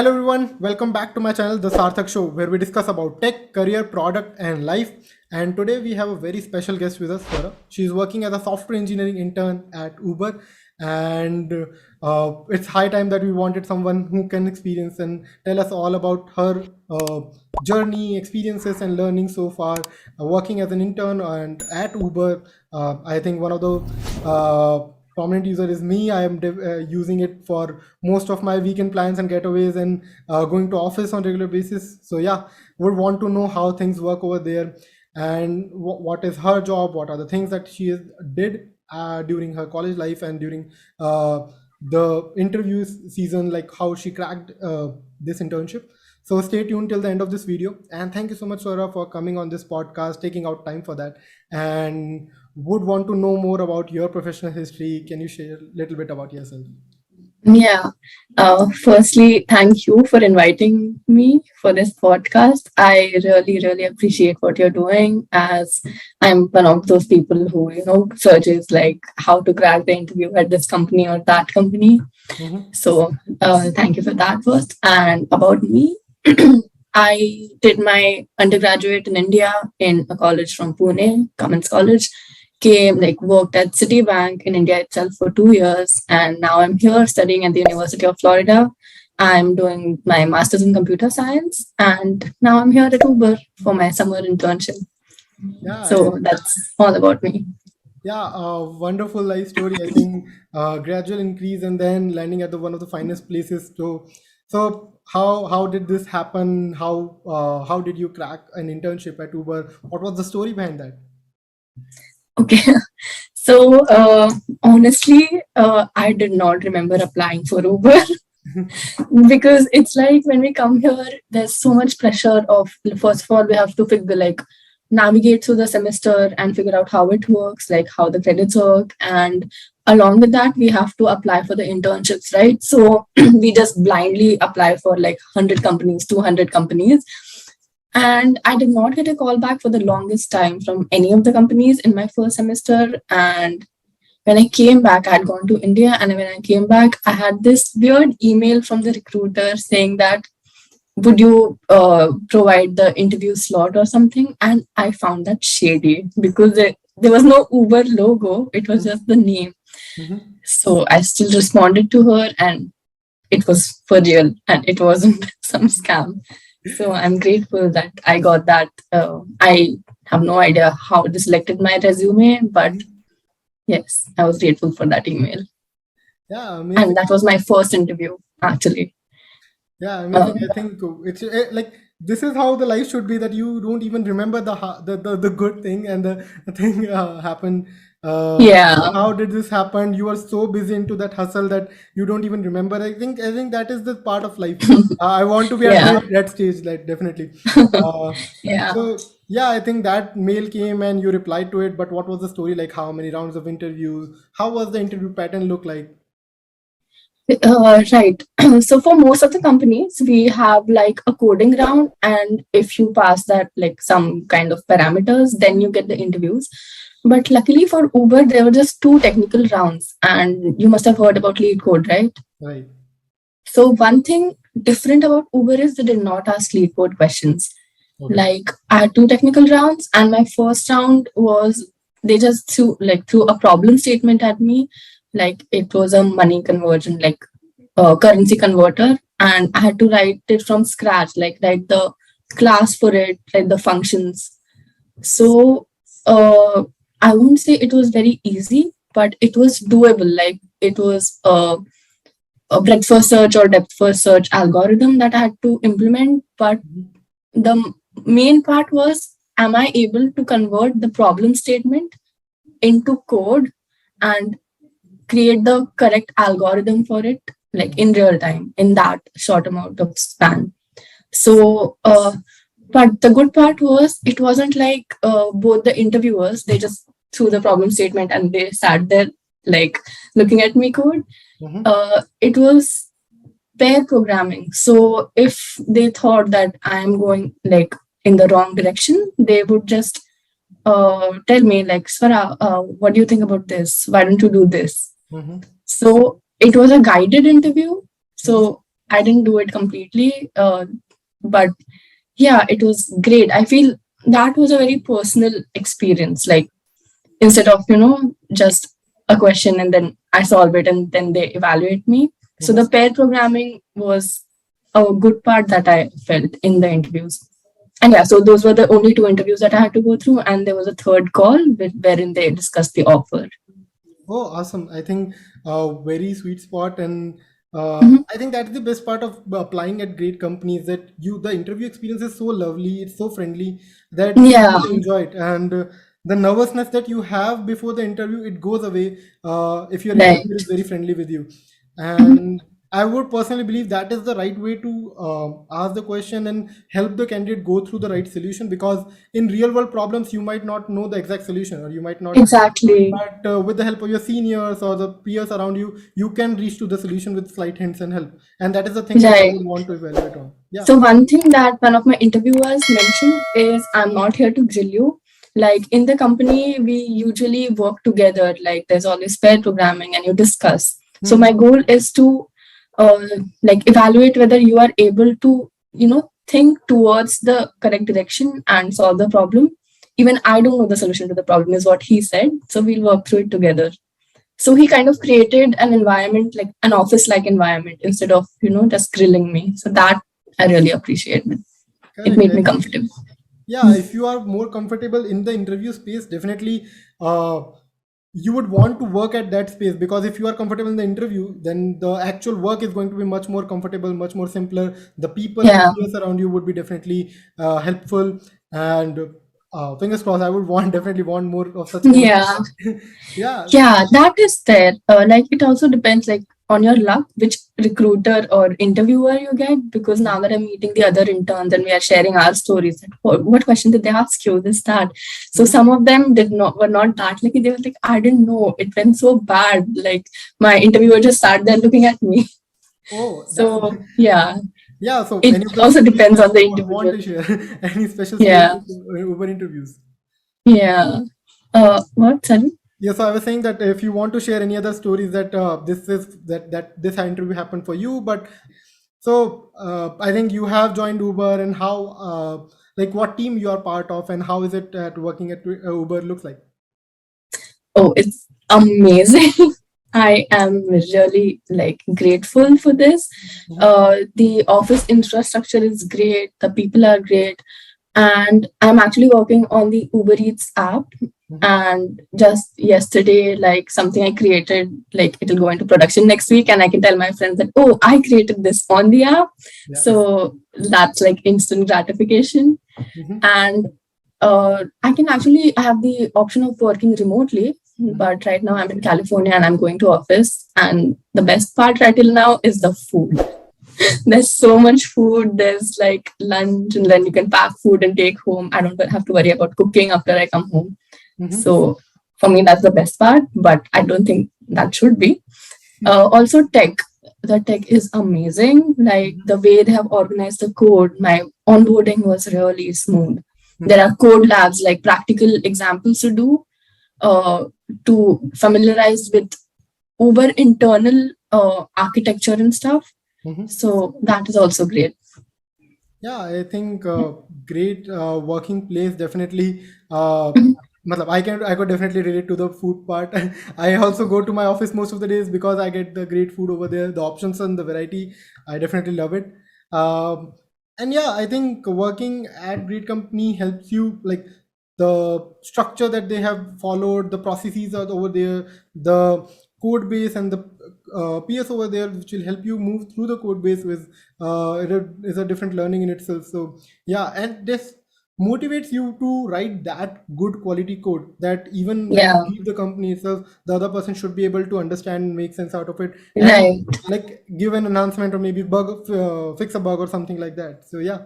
Hello everyone, welcome back to my channel, The Sarthak Show, where we discuss about tech, career, product and life. And today we have a very special guest with us, Swara. She's working as a software engineering intern at Uber. And it's high time that we wanted someone who can experience and tell us all about her journey, experiences and learning so far, working as an intern and at Uber. I think one of the prominent user is me. I am using it for most of my weekend plans and getaways and going to office on regular basis. So yeah, would want to know how things work over there and what is her job, what are the things that she did during her college life and during the interview season, like how she cracked this internship. So stay tuned till the end of this video, and thank you so much, Swara, for coming on this podcast, taking out time for that, and would want to know more about your professional history. Can you share a little bit about yourself? Yeah. Firstly, thank you for inviting me for this podcast. I really appreciate what you're doing, as I'm one of those people who, searches like how to crack the interview at this company or that company. So thank you for that first. And about me, I did my undergraduate in India in a college from Pune, 𝐏𝐚𝐲 College. Worked at Citibank in India itself for 2 years, and now I'm here studying at the University of Florida. I'm doing my master's in computer science, and now I'm here at Uber for my summer internship. Yeah, So that's all about me. Yeah, wonderful life story. I think gradual increase and then landing at one of the finest places. So how did this happen? How did you crack an internship at Uber? What was the story behind that? Okay. So honestly, I did not remember applying for Uber because it's like when we come here, there's so much pressure of, first of all, we have to navigate through the semester and figure out how it works, like how the credits work. And along with that, we have to apply for the internships, right? So we just blindly apply for like 100 companies, 200 companies. And I did not get a call back for the longest time from any of the companies in my first semester. And when I came back, I had gone to India. And when I came back, I had this weird email from the recruiter saying that, would you provide the interview slot or something? And I found that shady because there was no Uber logo. It was just the name. So I still responded to her, and it was for real and it wasn't some scam. So I'm grateful that I got that. I have no idea how they selected my resume, but yes, I was grateful for that email. Yeah, amazing. And that was my first interview, actually. Yeah, amazing. I think it's like this is how the life should be, that you don't even remember the good thing and the thing happened. Yeah. How did this happen? You are so busy into that hustle that you don't even remember. I think that is the part of life. I want to be at that stage, like definitely. Yeah. So yeah, I think that mail came and you replied to it. But what was the story like? How many rounds of interviews? How was the interview pattern look like? Right. So for most of the companies, we have like a coding round, and if you pass that, like some kind of parameters, then you get the interviews. But luckily for Uber, there were just 2 technical rounds, and you must have heard about lead code, right? Right. So one thing different about Uber is they did not ask lead code questions. Okay. Like I had 2 technical rounds, and my first round was they just threw a problem statement at me. Like it was a money conversion, like currency converter, and I had to write it from scratch, like write the class for it, write the functions. So I won't say it was very easy, but it was doable. Like it was a breadth first search or depth first search algorithm that I had to implement. But the main part was, am I able to convert the problem statement into code and create the correct algorithm for it, like in real time, in that short amount of span. So, but the good part was, it wasn't like both the interviewers, they just threw the problem statement and they sat there like looking at me code. It was pair programming. So if they thought that I'm going like in the wrong direction, they would just tell me like, Swara, what do you think about this? Why don't you do this? So it was a guided interview. So I didn't do it completely, but yeah, it was great. I feel that was a very personal experience. Like instead of just a question and then I solve it and then they evaluate me. So the pair programming was a good part that I felt in the interviews. And yeah, so those were the only 2 interviews that I had to go through, and there was a third call wherein they discussed the offer. Oh, awesome. I think very sweet spot. And I think that's the best part of applying at great companies, that the interview experience is so lovely, it's so friendly that you Yeah, really enjoy it. And the nervousness that you have before the interview, it goes away if your right. interviewer is very friendly with you. And I would personally believe that is the right way to ask the question and help the candidate go through the right solution, because in real world problems, you might not know the exact solution, or you might not. Exactly. But with the help of your seniors or the peers around you, you can reach to the solution with slight hints and help. And that is the thing that I Right. would want to evaluate on. Yeah. So one thing that one of my interviewers mentioned is, I'm not here to grill you. Like in the company, we usually work together. Like there's always pair programming and you discuss. So my goal is to like evaluate whether you are able to, think towards the correct direction and solve the problem. Even I don't know the solution to the problem, is what he said. So we'll work through it together. So he kind of created an environment, like an office-like environment, instead of, just grilling me. So that I really appreciate it. It Correct. made me comfortable. Yeah, if you are more comfortable in the interview space, definitely you would want to work at that space, because if you are comfortable in the interview, then the actual work is going to be much more comfortable, much more simpler. The people and Yeah. peers around you would be definitely helpful. And fingers crossed, I would definitely want more of such kind Yeah. of yeah. Yeah, that is there. Like it also depends like on your luck, which recruiter or interviewer you get, because now that I'm meeting the other interns and we are sharing our stories, like, what question did they ask you? This, that. So some of them were not that lucky. They were like, I didn't know. It went so bad. Like my interviewer just sat there looking at me. Oh, So yeah. yeah. So It any of the also stories depends that on the you would want individual. to share? Any special stories Yeah. with Uber interviews? Yeah. What? Sorry? Yeah, so I was saying that if you want to share any other stories that this interview happened for you, but so I think you have joined Uber, and how like what team you are part of, and how is it working at Uber looks like? Oh, it's amazing. I am really like grateful for this. The office infrastructure is great. The people are great. And I'm actually working on the Uber Eats app. And just yesterday, like something I created, like it'll go into production next week, and I can tell my friends that, oh, I created this on the app. Yes. So that's like instant gratification. And I have the option of working remotely, but right now I'm in California and I'm going to office. And the best part right till now is the food. There's so much food. There's like lunch, and then you can pack food and take home. I don't have to worry about cooking after I come home. So for me, that's the best part, but I don't think that should be. Also tech. The tech is amazing. Like the way they have organized the code, my onboarding was really smooth. There are code labs, like practical examples to do to familiarize with Uber internal architecture and stuff. So that is also great. Yeah, I think great working place, definitely. I could definitely relate to the food part. I also go to my office most of the days because I get the great food over there. The options and the variety, I definitely love it. And yeah, I think working at great company helps you, like the structure that they have followed, the processes are over there, the code base and the PS over there, which will help you move through the code base with it is a different learning in itself. So yeah, and this motivates you to write that good quality code that even when you leave the company itself, the other person should be able to understand and make sense out of it, and Right. like give an announcement or maybe fix a bug or something like that. So yeah.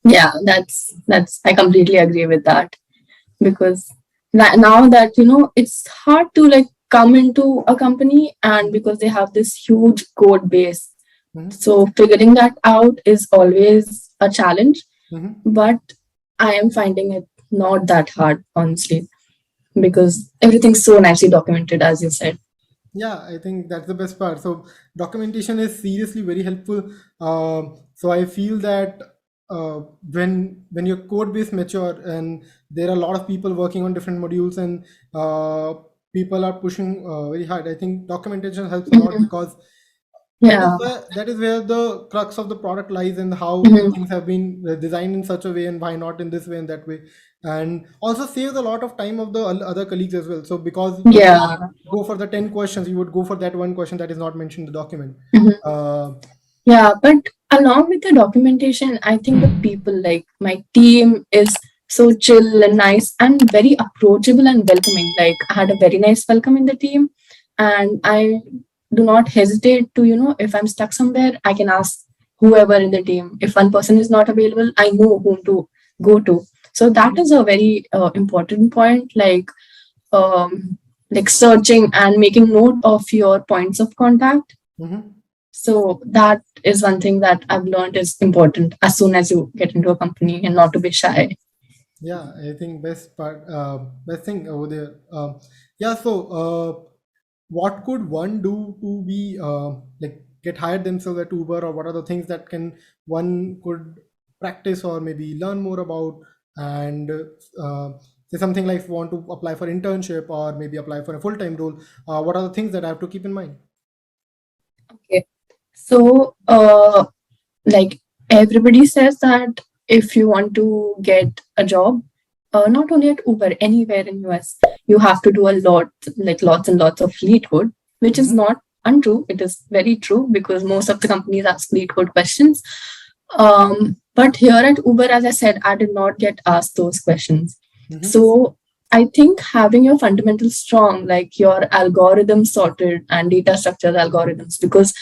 Yeah, that's I completely agree with that, because now that it's hard to like come into a company, and because they have this huge code base, so figuring that out is always a challenge. But I am finding it not that hard, honestly, because everything's so nicely documented, as you said. Yeah, I think that's the best part. So documentation is seriously very helpful. So I feel that when your code base mature and there are a lot of people working on different modules and uh, people are pushing very hard, I think documentation helps a lot Mhm. because Yeah. that is where the crux of the product lies and how the Mhm. things have been designed in such a way and why not in this way and that way, and also saves a lot of time of the other colleagues as well. So because you would Yeah. go for the 10 questions, you would go for that one question that is not mentioned in the document. Mhm. uh, Yeah, but along with the documentation, I think the people, like my team, is so chill and nice and very approachable and welcoming. Like I had a very nice welcome in the team, and I do not hesitate to, if I'm stuck somewhere, I can ask whoever in the team. If one person is not available, I know whom to go to. So that is a very important point. Like searching and making note of your points of contact. mhm. So that is one thing that I've learned is important as soon as you get into a company, and not to be shy. Yeah, I think best thing over there. Yeah, so what could one do to be like get hired themselves at Uber, or what are the things that can one could practice or maybe learn more about, and say something like want to apply for internship or maybe apply for a full-time role. What are the things that I have to keep in mind? Okay. So, like everybody says that if you want to get a job, not only at Uber, anywhere in US, you have to do a lot, like lots and lots of lead code, which is Mm-hmm. not untrue. It is very true because most of the companies ask lead code questions. But here at Uber, as I said, I did not get asked those questions. Mm-hmm. So I think having your fundamentals strong, like your algorithms sorted and data structured algorithms, because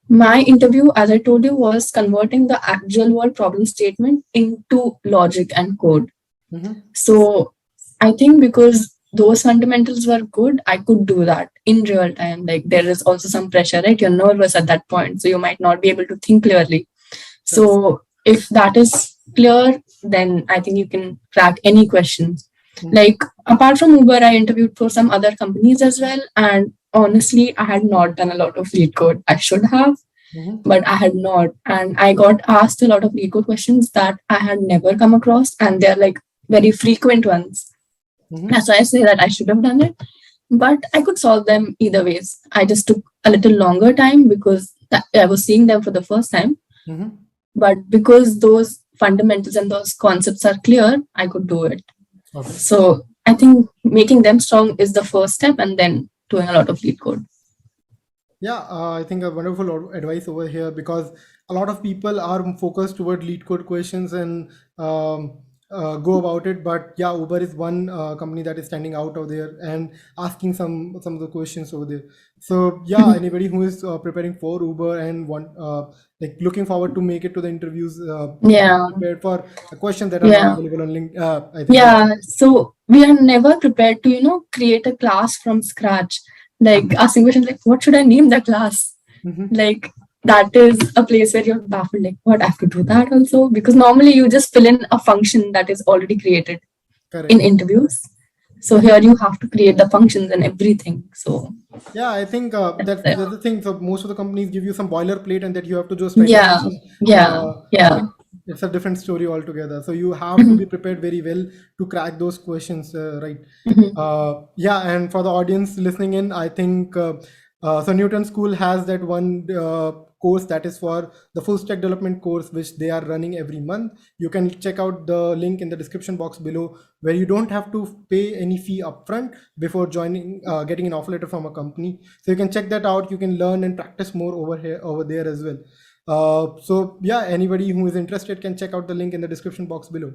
my interview, as I told you, was converting the actual world problem statement into logic and code. Mm-hmm. So I think because those fundamentals were good, I could do that in real time. Like there is also some pressure, right? You're nervous at that point, so you might not be able to think clearly. Correct. So if that is clear, then I think you can crack any questions. Mm-hmm. Like apart from Uber, I interviewed for some other companies as well. And honestly, I had not done a lot of lead code. I should have, Mm-hmm. but I had not. And I got asked a lot of lead code questions that I had never come across. And they're like very frequent ones. Mm-hmm. That's why I say that I should have done it. But I could solve them either ways. I just took a little longer time because I was seeing them for the first time, Mm-hmm. but because those fundamentals and those concepts are clear, I could do it. Okay. So I think making them strong is the first step, and then doing a lot of lead code. Yeah, I think a wonderful advice over here because a lot of people are focused toward lead code questions and go about it. But yeah, Uber is one company that is standing out over there and asking some of the questions over there. So yeah, anybody who is preparing for Uber and want like looking forward to make it to the interviews, Yeah, prepared for the questions that are not yeah, available on link. I think that. yeah. So we are never prepared to, create a class from scratch. Like asking questions like, what should I name the class? Mhm. Like that is a place where you're baffled, like, what, I have to do that also? Because normally you just fill in a function that is already created in Correct. interviews. So here you have to create the functions and everything. So Yeah, I think that's it. that's the thing. So most of the companies give you some boilerplate, and that you have to just write a Yeah, function. yeah, Uh, yeah. it, it's a different story altogether. So you have to Mhm, be prepared very well to crack those questions, right? mhm. Yeah, and for the audience listening in, I think so. Newton School has that one course that is for the full stack development course, which they are running every month. You can check out the link in the description box below, where you don't have to pay any fee upfront before joining, getting an offer letter from a company. So you can check that out. You can learn and practice more over there as well. So yeah, anybody who is interested can check out the link in the description box below.